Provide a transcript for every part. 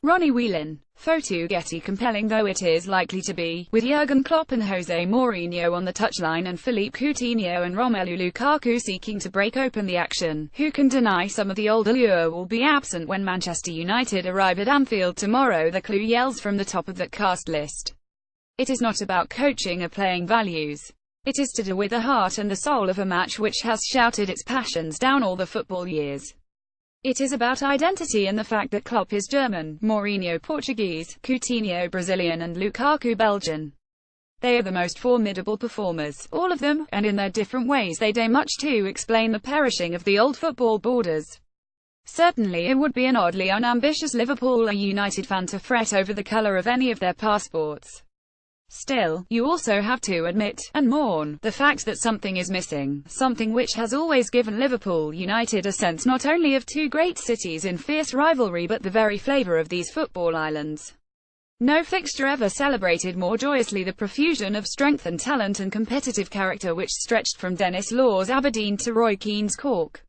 Ronnie Whelan. Photo Getty Compelling. Though it is likely to be, with Jurgen Klopp and Jose Mourinho on the touchline and Philippe, Coutinho and Romelu Lukaku seeking to break open the action, who can deny some of the old allure will be absent when Manchester United arrive at Anfield tomorrow. The clue yells from the top of that cast list. It is not about coaching or playing values. It is to do with the heart and the soul of a match which has shouted its passions down all the football years. It is about identity and the fact that Klopp is German, Mourinho Portuguese, Coutinho Brazilian and Lukaku Belgian. They are the most formidable performers, all of them, and in their different ways they do much to explain the perishing of the old football borders. Certainly it would be an oddly unambitious Liverpool or United fan to fret over the colour of any of their passports. Still, you also have to admit, and mourn, the fact that something is missing, something which has always given Liverpool United a sense not only of two great cities in fierce rivalry but the very flavour of these football islands. No fixture ever celebrated more joyously the profusion of strength and talent and competitive character which stretched from Denis Law's Aberdeen to Roy Keane's Cork.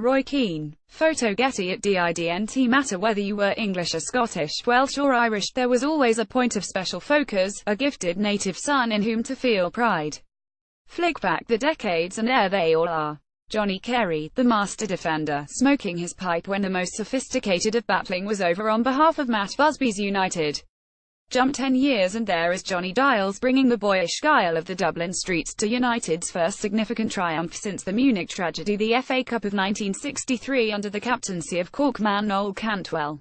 Roy Keane. Photo Getty. It didn't matter whether you were English or Scottish, Welsh or Irish, there was always a point of special focus, a gifted native son in whom to feel pride. Flick back the decades and there they all are. Johnny Carey, the master defender, smoking his pipe when the most sophisticated of battling was over on behalf of Matt Busby's United. Jump 10 years and there is Johnny Giles bringing the boyish guile of the Dublin streets to United's first significant triumph since the Munich tragedy, the FA Cup of 1963 under the captaincy of Corkman Noel Cantwell.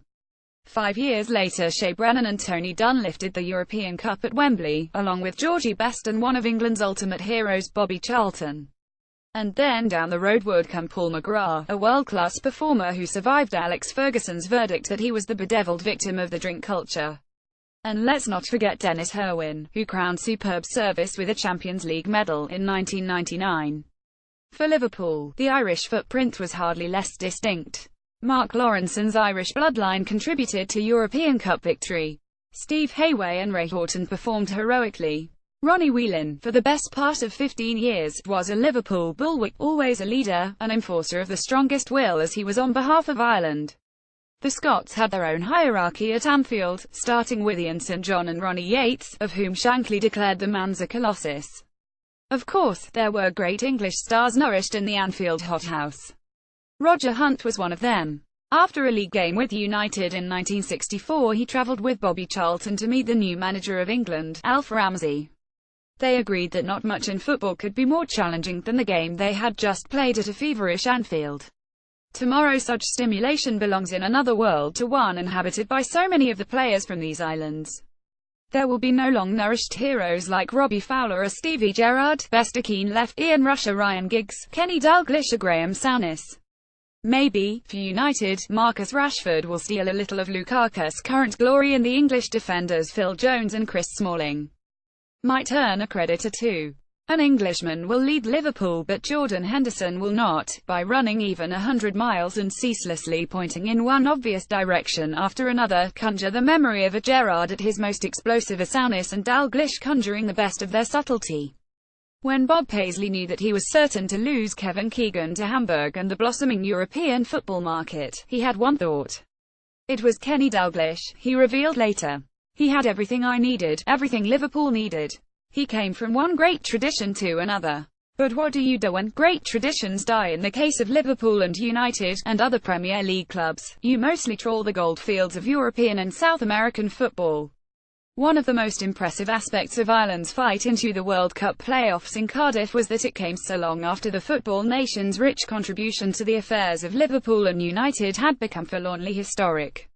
5 years later Shea Brennan and Tony Dunn lifted the European Cup at Wembley, along with Georgie Best and one of England's ultimate heroes Bobby Charlton. And then down the road would come Paul McGrath, a world-class performer who survived Alex Ferguson's verdict that he was the bedevilled victim of the drink culture. And let's not forget Dennis Irwin, who crowned superb service with a Champions League medal in 1999. For Liverpool, the Irish footprint was hardly less distinct. Mark Lawrenson's Irish bloodline contributed to European Cup victory. Steve Hayway and Ray Horton performed heroically. Ronnie Whelan, for the best part of 15 years, was a Liverpool bulwark, always a leader, an enforcer of the strongest will as he was on behalf of Ireland. The Scots had their own hierarchy at Anfield, starting with Ian St John and Ronnie Yates, of whom Shankly declared the man's a colossus. Of course, there were great English stars nourished in the Anfield hothouse. Roger Hunt was one of them. After a league game with United in 1964 he travelled with Bobby Charlton to meet the new manager of England, Alf Ramsey. They agreed that not much in football could be more challenging than the game they had just played at a feverish Anfield. Tomorrow such stimulation belongs in another world to one inhabited by so many of the players from these islands. There will be no long-nourished heroes like Robbie Fowler or Stevie Gerrard, Bester Keane left, Ian Rush or Ryan Giggs, Kenny Dalglish or Graham Souness. Maybe, for United, Marcus Rashford will steal a little of Lukaku's current glory and the English defenders Phil Jones and Chris Smalling might earn a credit or two. An Englishman will lead Liverpool but Jordan Henderson will not, by running even 100 miles and ceaselessly pointing in one obvious direction after another, conjure the memory of a Gerrard at his most explosive, a Souness and Dalglish conjuring the best of their subtlety. When Bob Paisley knew that he was certain to lose Kevin Keegan to Hamburg and the blossoming European football market, he had one thought. It was Kenny Dalglish, he revealed later. He had everything I needed, everything Liverpool needed. He came from one great tradition to another. But what do you do when great traditions die? In the case of Liverpool and United, and other Premier League clubs, you mostly trawl the gold fields of European and South American football. One of the most impressive aspects of Ireland's fight into the World Cup playoffs in Cardiff was that it came so long after the football nation's rich contribution to the affairs of Liverpool and United had become forlornly historic.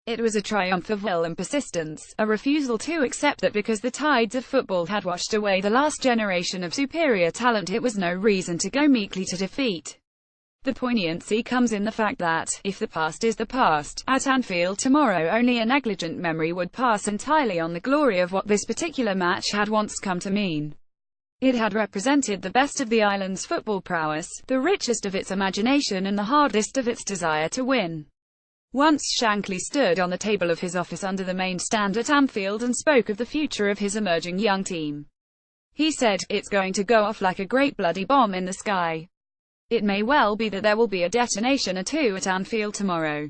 It was a triumph of will and persistence, a refusal to accept that because the tides of football had washed away the last generation of superior talent it was no reason to go meekly to defeat. The poignancy comes in the fact that, if the past is the past, at Anfield tomorrow only a negligent memory would pass entirely on the glory of what this particular match had once come to mean. It had represented the best of the island's football prowess, the richest of its imagination and the hardest of its desire to win. Once Shankly stood on the table of his office under the main stand at Anfield and spoke of the future of his emerging young team. He said, "It's going to go off like a great bloody bomb in the sky. It may well be that there will be a detonation or two at Anfield tomorrow.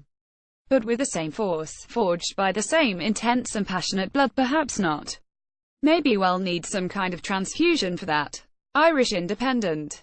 but with the same force, forged by the same intense and passionate blood, perhaps not. Maybe we'll need some kind of transfusion for that. Irish Independent.